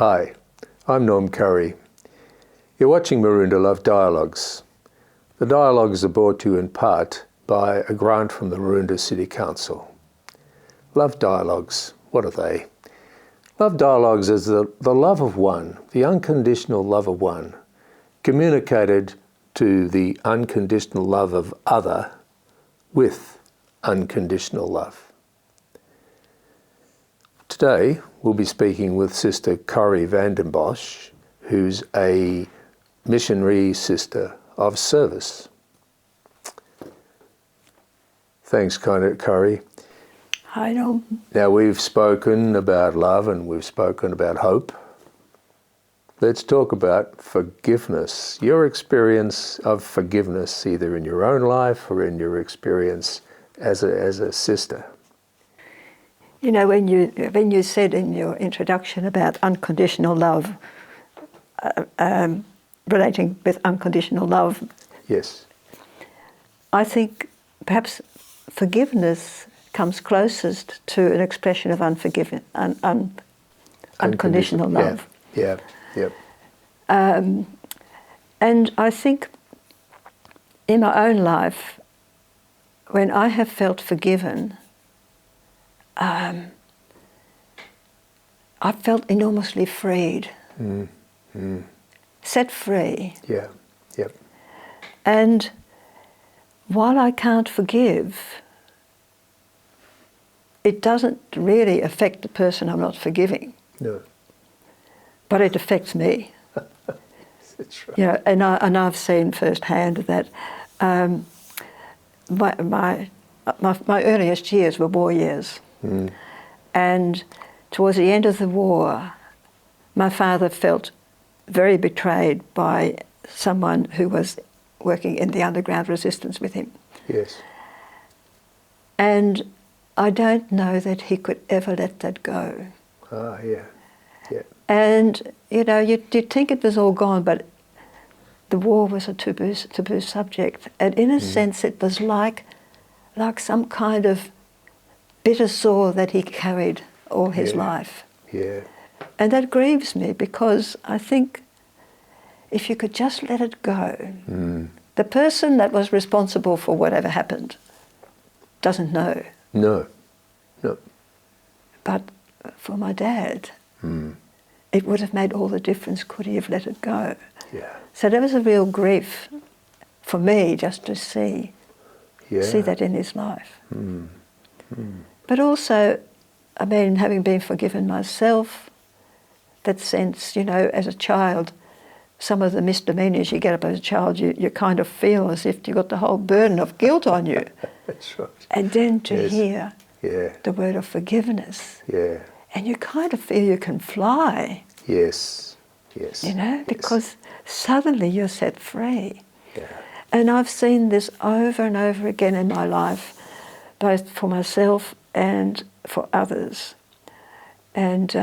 Hi, I'm Norm Corrie. You're watching Maroondah Llove Dialogues. The dialogues are brought to you in part by a grant from the Maroondah City Council. Love Dialogues, what are they? Love Dialogues is the love of one, the unconditional love of one, communicated to the unconditional love of other with unconditional love. Today, we'll be speaking with Sister Corrie van den Bosch, who's a missionary sister of service. Thanks, Corrie. Hi, Norm. Now, we've spoken about love and we've spoken about hope. Let's talk about forgiveness. Your experience of forgiveness, either in your own life or in your experience as a sister. You know, when you said in your introduction about unconditional love, relating with unconditional love, Yes. I think perhaps forgiveness comes closest to an expression of unconditional love. Yeah. Yep. And I think in my own life, when I have felt forgiven, I felt enormously freed, set free. Yeah. Yep. And while I can't forgive, it doesn't really affect the person I'm not forgiving. No. But it affects me. That's right. You know, and I've seen firsthand that my earliest years were war years. And towards the end of the war, my father felt very betrayed by someone who was working in the underground resistance with him. Yes. And I don't know that he could ever let that go. Ah, yeah. Yeah. And, you know, you'd think it was all gone, but the war was a taboo subject. And in a sense, it was like some kind of bitter sore that he carried all his life. Yeah. And that grieves me because I think if you could just let it go, the person that was responsible for whatever happened doesn't know. No. But for my dad, it would have made all the difference could he have let it go. Yeah. So there was a real grief for me just to see that in his life. But also, I mean, having been forgiven myself, that sense, you know, as a child, some of the misdemeanors you get up as a child, you kind of feel as if you got the whole burden of guilt on you. That's right. And then to hear Yeah. the word of forgiveness, Yeah. and you kind of feel you can fly, Yes. Yes. you know, Yes. because suddenly you're set free. Yeah. And I've seen this over and over again in my life, both for myself and for others. And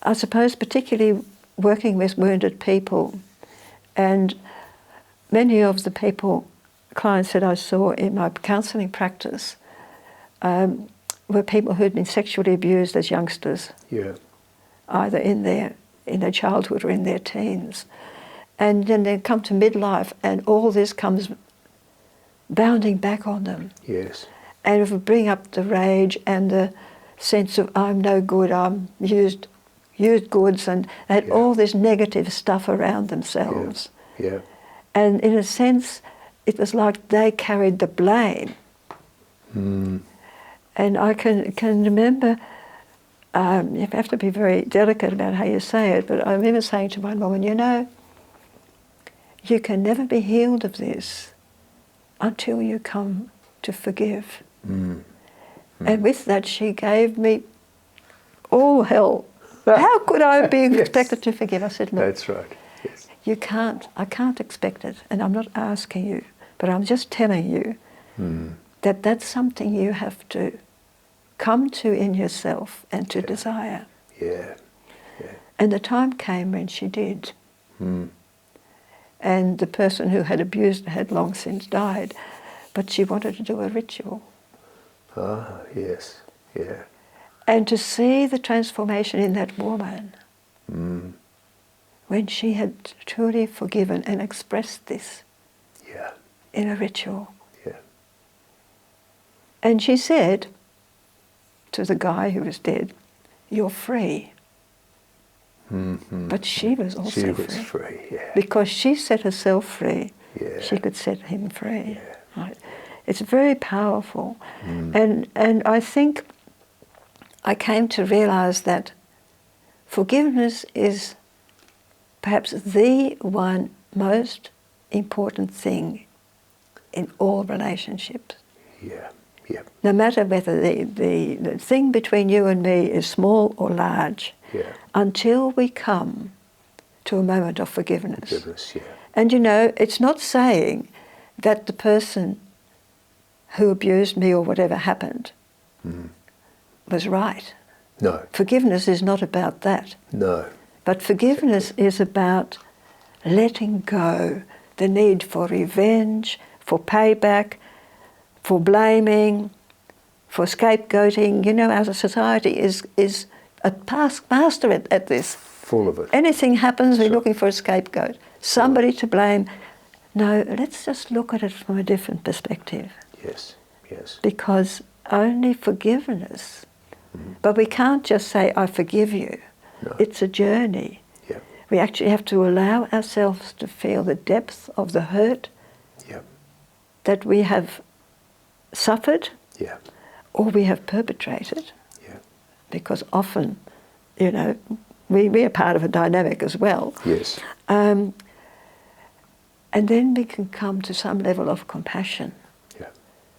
I suppose particularly working with wounded people, and many of the clients that I saw in my counselling practice were people who had been sexually abused as youngsters, either in their childhood or in their teens. And then they come to midlife and all this comes bounding back on them. Yes. And it will bring up the rage and the sense of I'm no good, I'm used goods, and they had all this negative stuff around themselves. Yeah. And in a sense, it was like they carried the blame. And I can remember, you have to be very delicate about how you say it, but I remember saying to my mum, you know, you can never be healed of this until you come to forgive. And with that, she gave me all hell. How could I be expected to forgive? I said, look, That's right. Yes. I can't expect it, and I'm not asking you, but I'm just telling you that that's something you have to come to in yourself and to desire. Yeah. And the time came when she did. And the person who had abused her had long since died, but she wanted to do a ritual. Ah, yes. Yeah. And to see the transformation in that woman when she had truly forgiven and expressed this Yeah. in a ritual. Yeah. And she said to the guy who was dead, "You're free." Mm-hmm. But she was also She free. was free, yeah. Because she set herself free, Yeah. she could set him free. Yeah. Right? It's very powerful. And I think I came to realize that forgiveness is perhaps the one most important thing in all relationships. Yeah. Yeah. No matter whether the thing between you and me is small or large, Yeah. until we come to a moment of forgiveness. Forgiveness, yeah. And you know, it's not saying that the person who abused me or whatever happened was right. No. Forgiveness is not about that. No. But forgiveness is about letting go the need for revenge, for payback, for blaming, for scapegoating. You know, our society is a taskmaster at this. Full of it. Anything happens, we're looking for a scapegoat, somebody to blame. No, let's just look at it from a different perspective. Yes. Yes. Because only forgiveness, but we can't just say, "I forgive you." No. It's a journey. Yeah. We actually have to allow ourselves to feel the depth of the hurt Yeah. that we have suffered Yeah. or we have perpetrated. Yeah. Because often, you know, we are part of a dynamic as well. Yes. And then we can come to some level of compassion Yeah.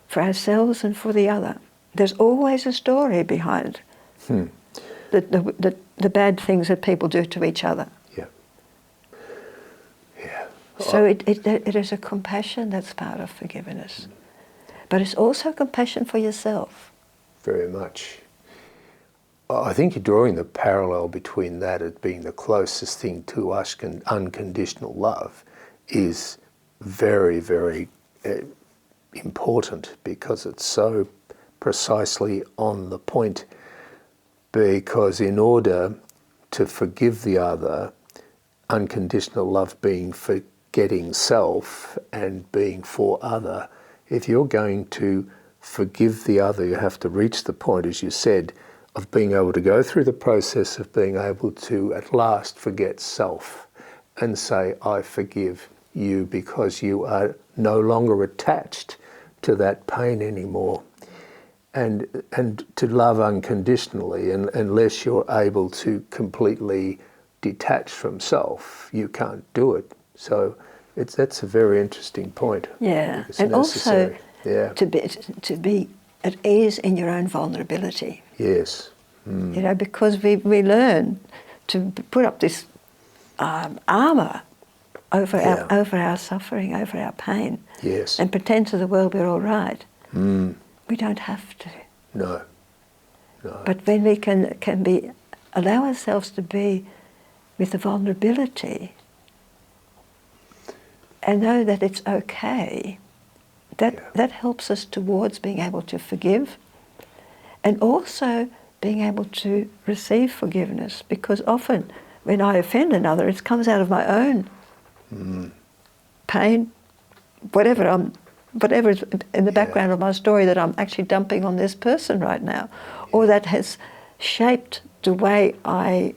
for ourselves and for the other. There's always a story behind the bad things that people do to each other. Yeah. Yeah. So it is a compassion that's part of forgiveness. But it's also compassion for yourself. Very much. I think you're drawing the parallel between that as being the closest thing to us unconditional love is very, very important, because it's so precisely on the point. Because in order to forgive the other, unconditional love being forgetting self and being for other, if you're going to forgive the other, you have to reach the point, as you said, of being able to go through the process of being able to at last forget self and say, "I forgive you," because you are no longer attached to that pain anymore. And to love unconditionally, and unless you're able to completely detach from self, you can't do it. So that's a very interesting point. Yeah, It's and necessary. also to be at ease in your own vulnerability. Yes. You know, because we learn to put up this armour over our suffering, over our pain, Yes. and pretend to the world we're all right. We don't have to. No. No. But when we can allow ourselves to be with the vulnerability and know that it's okay, that helps us towards being able to forgive and also being able to receive forgiveness. Because often when I offend another, it comes out of my own pain, whatever is in the background of my story that I'm actually dumping on this person right now, or that has shaped the way I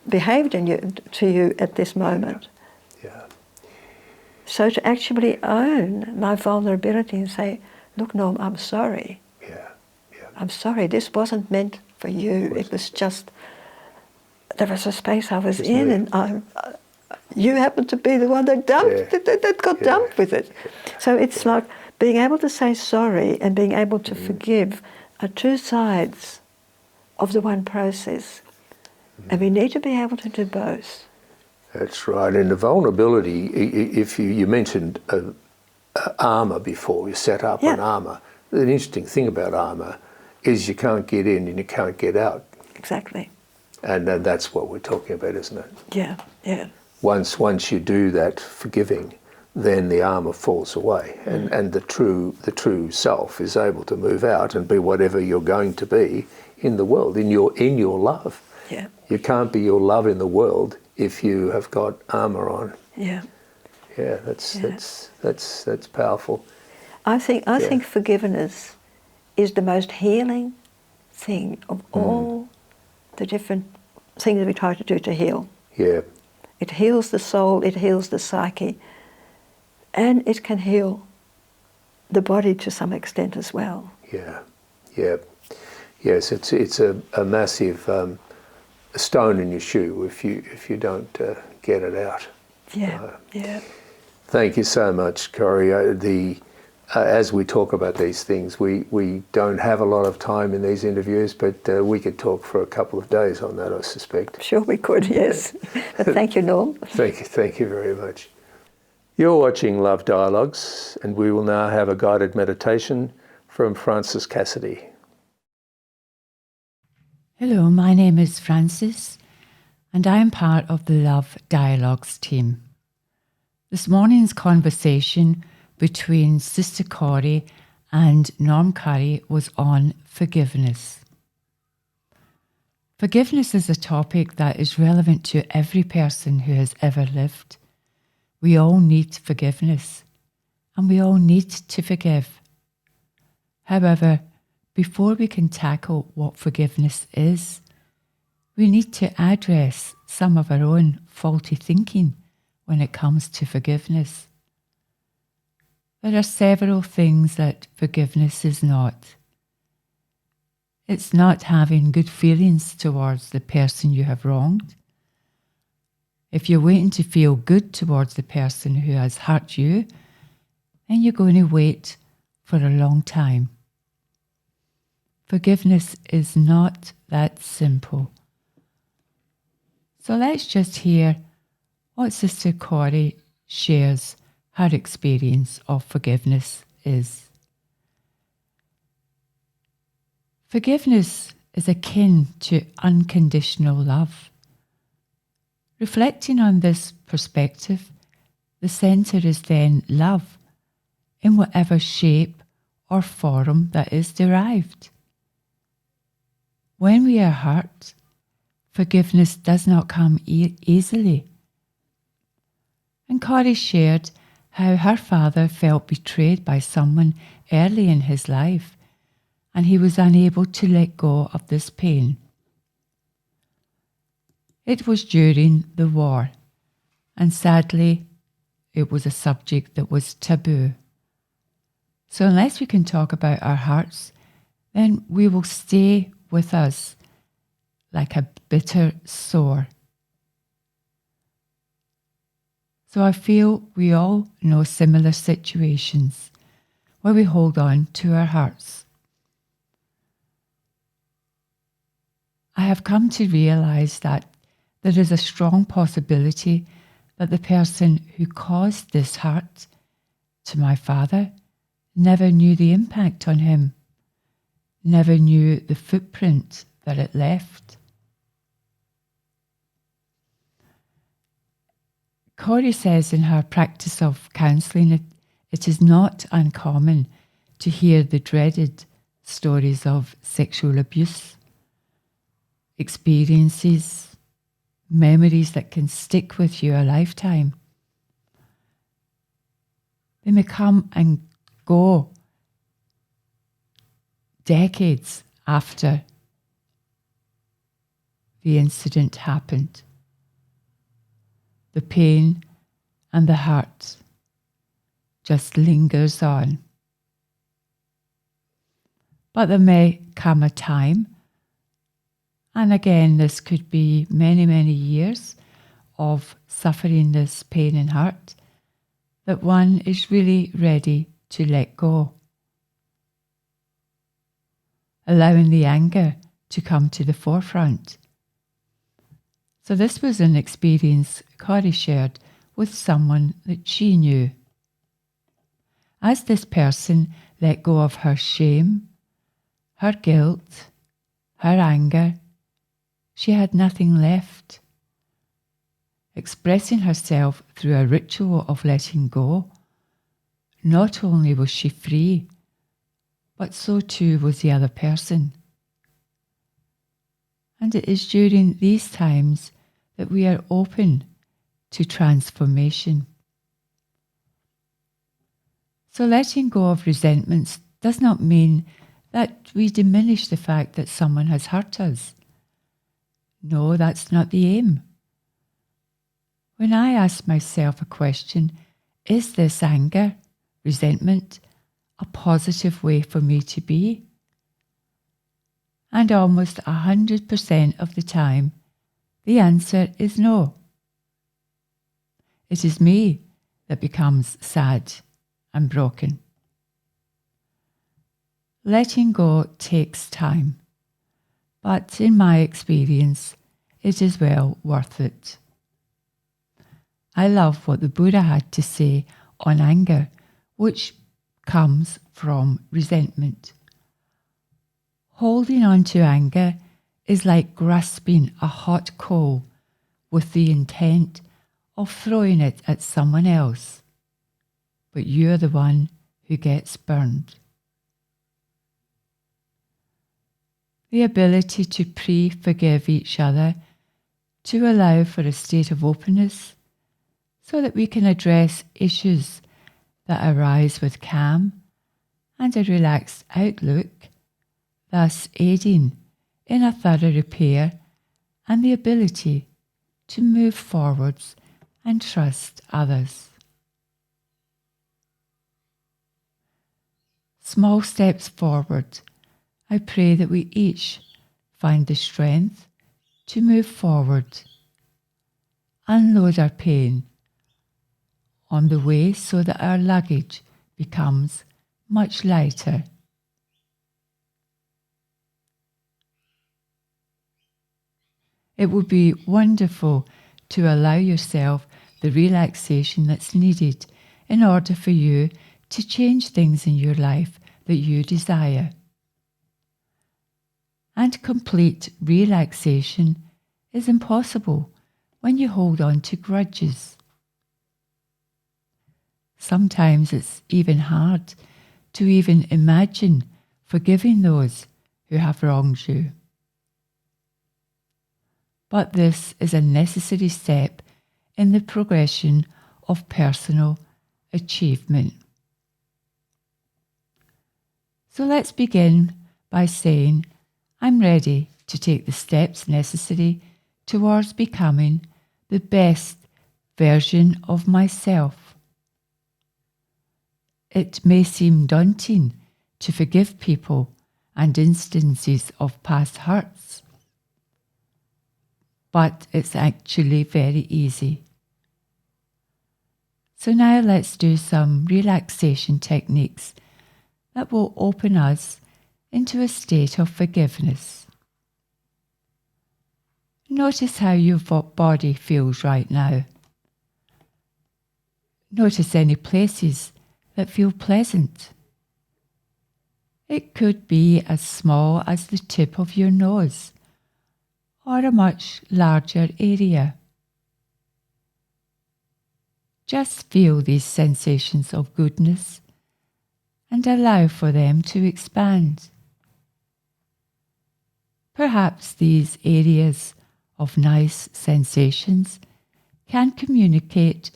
behaved to you at this moment. Yeah. So to actually own my vulnerability and say, "Look, Norm, I'm sorry. Yeah. Yeah. I'm sorry, this wasn't meant for you. It was just, there was a space I was in, me. and you happened to be the one that dumped, that got dumped with it." So it's like being able to say sorry and being able to forgive are two sides of the one process. And we need to be able to do both. That's right. And the vulnerability, if you mentioned armour before, you set up an armour. The interesting thing about armour is you can't get in and you can't get out. Exactly. And that's what we're talking about, isn't it? Yeah, yeah. Once you do that forgiving, then the armour falls away, and the true self is able to move out and be whatever you're going to be in the world, in your love. Yeah. You can't be your love in the world if you have got armour on. Yeah. Yeah, that's powerful. I think forgiveness is the most healing thing of all the different things that we try to do to heal. Yeah. It heals the soul, it heals the psyche, and it can heal the body to some extent as well. Yeah. Yeah. Yes, it's a massive stone in your shoe if you don't get it out. Yeah, yeah. Thank you so much, Corrie. As we talk about these things, we don't have a lot of time in these interviews, but we could talk for a couple of days on that, I suspect. Sure we could, yes. But thank you, Norm. Thank you very much. You're watching Love Dialogues, and we will now have a guided meditation from Frances Cassidy. Hello, my name is Frances, and I am part of the Love Dialogues team. This morning's conversation between Sister Corrie and Norm Curry was on forgiveness. Forgiveness is a topic that is relevant to every person who has ever lived. We all need forgiveness, and we all need to forgive. However, before we can tackle what forgiveness is, we need to address some of our own faulty thinking when it comes to forgiveness. There are several things that forgiveness is not. It's not having good feelings towards the person you have wronged. If you're waiting to feel good towards the person who has hurt you, then you're going to wait for a long time. Forgiveness is not that simple. So let's just hear what Sister Corrie shares her experience of forgiveness is. Forgiveness is akin to unconditional love. Reflecting on this perspective, the centre is then love, in whatever shape or form that is derived. When we are hurt, forgiveness does not come easily. And Corrie shared how her father felt betrayed by someone early in his life, and he was unable to let go of this pain. It was during the war, and sadly, it was a subject that was taboo. So unless we can talk about our hearts, then we will stay with us like a bitter sore. So I feel we all know similar situations where we hold on to our hearts. I have come to realise that there is a strong possibility that the person who caused this hurt to my father never knew the impact on him, never knew the footprint that it left. Corrie says in her practice of counselling, it is not uncommon to hear the dreaded stories of sexual abuse, experiences, memories that can stick with you a lifetime. They may come and go decades after the incident happened. The pain and the hurt just lingers on. But there may come a time, and again this could be many, many years of suffering this pain and hurt, that one is really ready to let go, allowing the anger to come to the forefront. So this was an experience Corrie shared with someone that she knew. As this person let go of her shame, her guilt, her anger, she had nothing left. Expressing herself through a ritual of letting go, not only was she free, but so too was the other person. And it is during these times that we are open to transformation. So letting go of resentments does not mean that we diminish the fact that someone has hurt us. No, that's not the aim. When I ask myself a question, is this anger, resentment, a positive way for me to be? And almost 100% of the time, the answer is no. It is me that becomes sad and broken. Letting go takes time, but in my experience, it is well worth it. I love what the Buddha had to say on anger, which comes from resentment. Holding on to anger is like grasping a hot coal with the intent of throwing it at someone else, but you're the one who gets burned. The ability to forgive each other, to allow for a state of openness, so that we can address issues that arise with calm and a relaxed outlook, thus aiding in a thorough repair and the ability to move forwards and trust others. Small steps forward. I pray that we each find the strength to move forward, unload our pain on the way so that our luggage becomes much lighter. It would be wonderful to allow yourself the relaxation that's needed in order for you to change things in your life that you desire. And complete relaxation is impossible when you hold on to grudges. Sometimes it's even hard to even imagine forgiving those who have wronged you. But this is a necessary step in the progression of personal achievement. So let's begin by saying, I'm ready to take the steps necessary towards becoming the best version of myself. It may seem daunting to forgive people and instances of past hurts, but it's actually very easy. So now let's do some relaxation techniques that will open us into a state of forgiveness. Notice how your body feels right now. Notice any places that feel pleasant. It could be as small as the tip of your nose, or a much larger area. Just feel these sensations of goodness and allow for them to expand. Perhaps these areas of nice sensations can communicate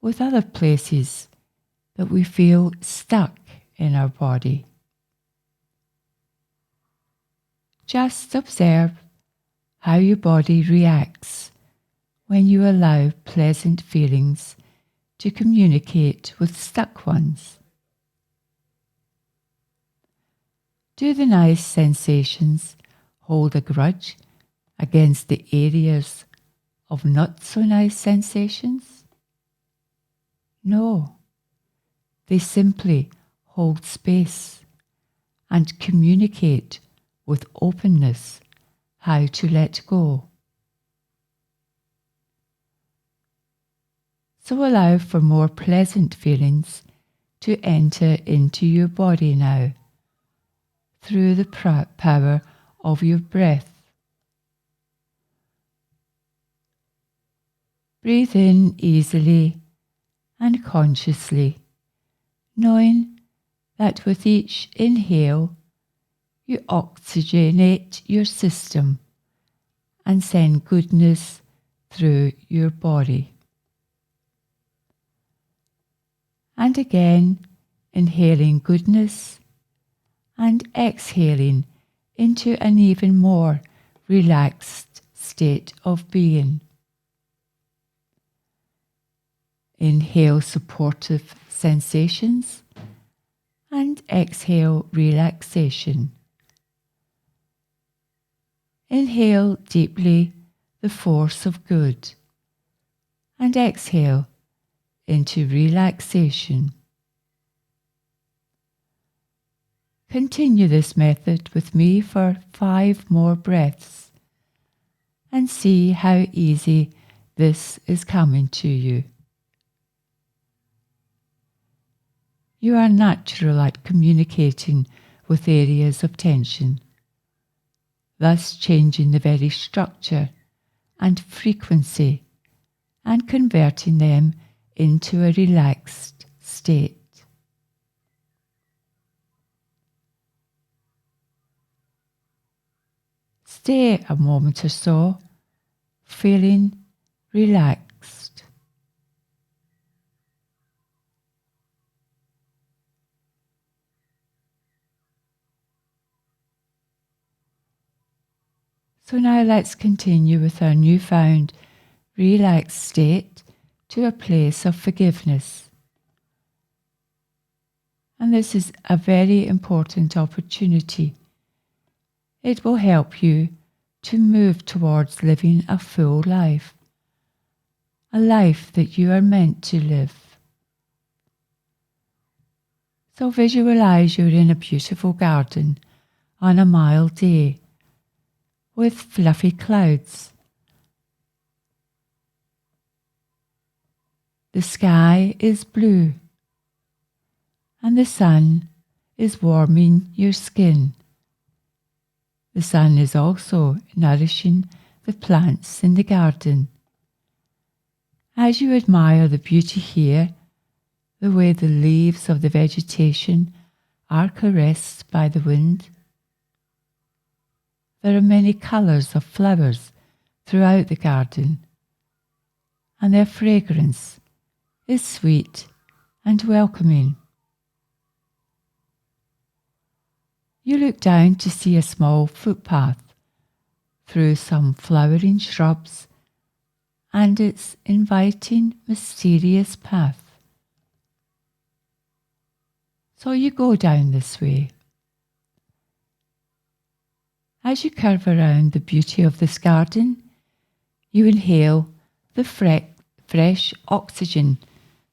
with other places that we feel stuck in our body. Just observe how your body reacts when you allow pleasant feelings to communicate with stuck ones. Do the nice sensations hold a grudge against the areas of not so nice sensations? No, they simply hold space and communicate with openness how to let go. So allow for more pleasant feelings to enter into your body now through the power of your breath. Breathe in easily and consciously, knowing that with each inhale you oxygenate your system and send goodness through your body. And again, inhaling goodness and exhaling into an even more relaxed state of being. Inhale supportive sensations and exhale relaxation. Inhale deeply the force of good and exhale into relaxation. Continue this method with me for 5 more breaths and see how easy this is coming to you. You are natural at communicating with areas of tension, thus changing the very structure and frequency and converting them into a relaxed state. Stay a moment or so, feeling relaxed. So now let's continue with our newfound relaxed state to a place of forgiveness. And this is a very important opportunity. It will help you to move towards living a full life, a life that you are meant to live. So visualize you're in a beautiful garden on a mild day with fluffy clouds. The sky is blue and the sun is warming your skin. The sun is also nourishing the plants in the garden. As you admire the beauty here, the way the leaves of the vegetation are caressed by the wind, there are many colours of flowers throughout the garden, and their fragrance is sweet and welcoming. You look down to see a small footpath through some flowering shrubs and its inviting, mysterious path. So you go down this way. As you curve around the beauty of this garden, you inhale the fresh oxygen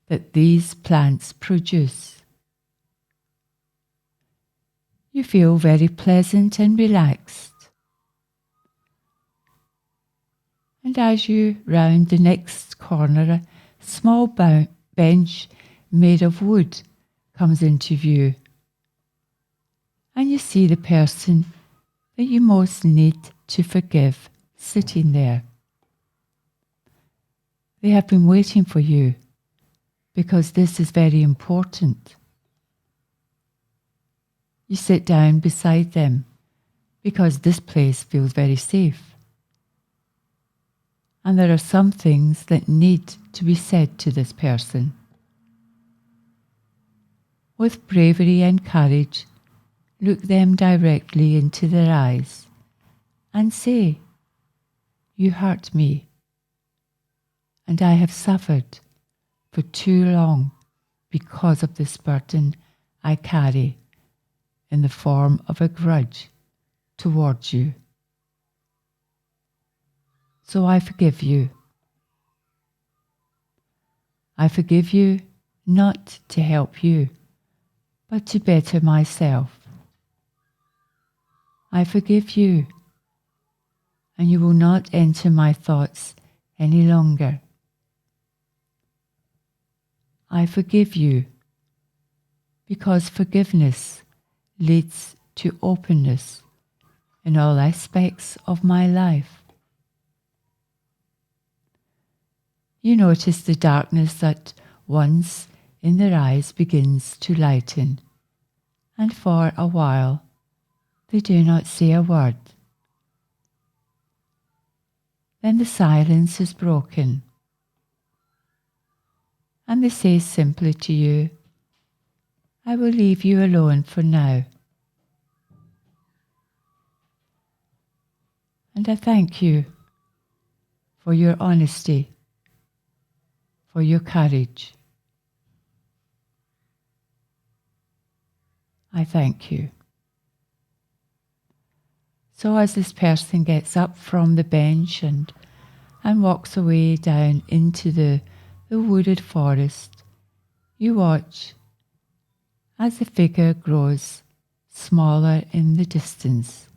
that these plants produce. You feel very pleasant and relaxed. And as you round the next corner, a small bench made of wood comes into view. And you see the person that you most need to forgive sitting there. They have been waiting for you because this is very important. You sit down beside them because this place feels very safe. And there are some things that need to be said to this person. With bravery and courage, look them directly into their eyes and say, "You hurt me, and I have suffered for too long because of this burden I carry in the form of a grudge towards you. So I forgive you. I forgive you not to help you, but to better myself. I forgive you, and you will not enter my thoughts any longer. I forgive you, because forgiveness leads to openness in all aspects of my life." You notice the darkness that once in their eyes begins to lighten, and for a while they do not say a word. then the silence is broken. And they say simply to you, I will leave you alone for now. And I thank you for your honesty, for your courage. I thank you. So as this person gets up from the bench and walks away down into the wooded forest, you watch as the figure grows smaller in the distance,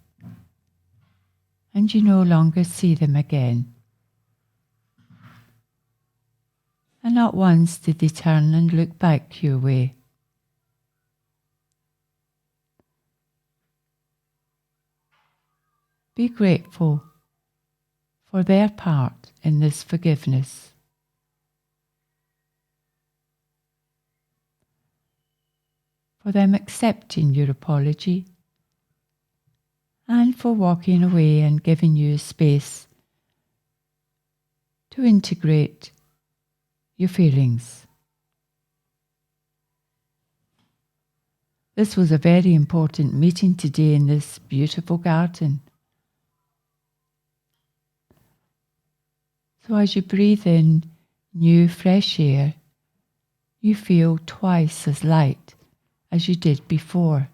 and you no longer see them again. And not once did they turn and look back your way. Be grateful for their part in this forgiveness. For them accepting your apology and for walking away and giving you space to integrate your feelings. This was a very important meeting today in this beautiful garden. So as you breathe in new fresh air, you feel twice as light as you did before.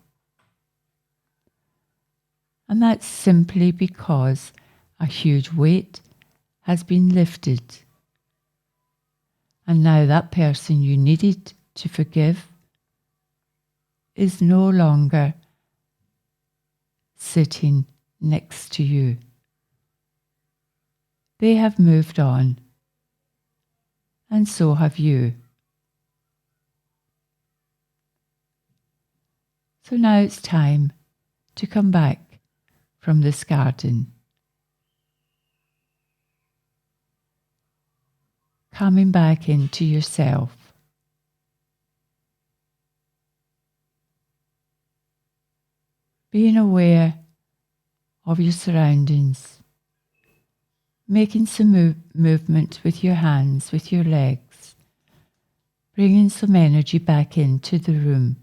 And that's simply because a huge weight has been lifted. And now that person you needed to forgive is no longer sitting next to you. They have moved on, and so have you. So now it's time to come back from this garden. Coming back into yourself. Being aware of your surroundings. Making some movement with your hands, with your legs. Bringing some energy back into the room.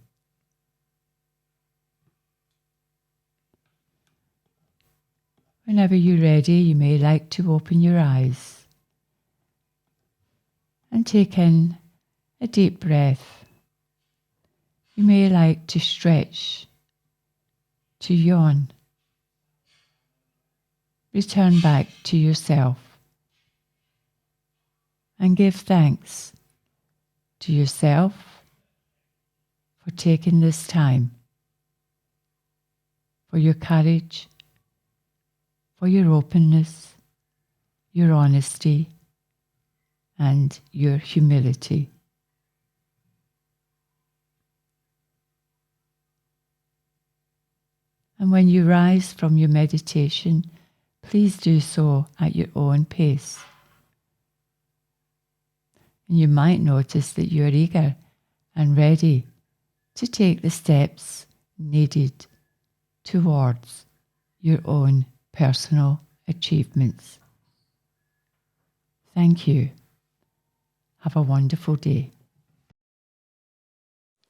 Whenever you're ready, you may like to open your eyes and take in a deep breath. You may like to stretch, to yawn. Return back to yourself and give thanks to yourself for taking this time, for your courage, for your openness, your honesty, and your humility. And when you rise from your meditation, please do so at your own pace. And you might notice that you're eager and ready to take the steps needed towards your own personal achievements. Thank you. Have a wonderful day.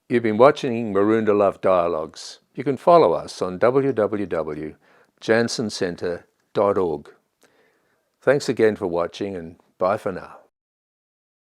You've been watching Maroondah Love Dialogues. You can follow us on www.jansencentre.org. Thanks again for watching, and bye for now.